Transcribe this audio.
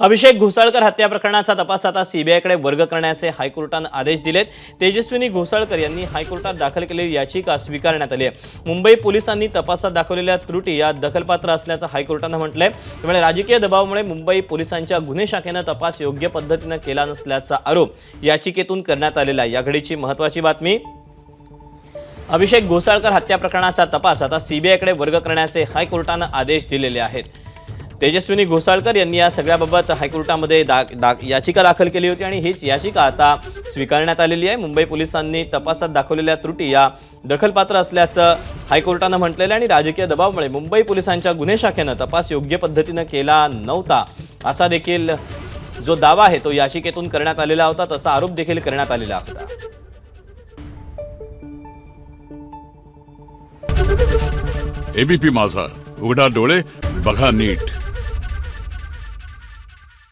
अभिषेक घोसाळकर हत्या प्रकरणाचा तपास आता सीबीआयकडे वर्ग करण्याचे हायकोर्टाने आदेश दिलेत। तेजस्विनी घोसाळकर यांनी हायकोर्टात दाखल केलेली याचिका स्वीकारण्यात आली आहे। मुंबई पोलिसांनी तपासात दाखवलेल्या त्रुटी या दखलपात्र असल्याचं हायकोर्टाने म्हटलंय। त्यामुळे राजकीय दबावामुळे मुंबई पोलिसांच्या गुन्हे शाखेने तपास योग्य पद्धतीने केला नसल्याचा आरोप याचिकेतून करण्यात आलेला आहे। या घडीची महत्त्वाची बातमी, अभिषेक घोसाळकर हत्या प्रकरणाचा तपास आता सीबीआयकडे वर्ग करण्याचे हायकोर्टाने आदेश दिलेले आहेत। तेजस्विनी घोसाळकर यांनी या सगळ्याबाबत हायकोर्टामध्ये याचिका दाखल केली होती आणि हीच याचिका आता स्वीकारण्यात आलेली आहे। मुंबई पोलिसांनी तपासात दाखवलेल्या त्रुटी या दखलपात्र असल्याचं हायकोर्टाने म्हटलेलं आहे आणि राजकीय दबावामुळे मुंबई पोलिसांच्या गुन्हे शाखेने तपास योग्य पद्धतीने केला नव्हता असा देखील जो दावा आहे तो याचिकेतून करण्यात आलेला होता, तसा आरोप देखील करण्यात आलेला होता। एबीपी माझा, उघडा डोळे बघा नीट।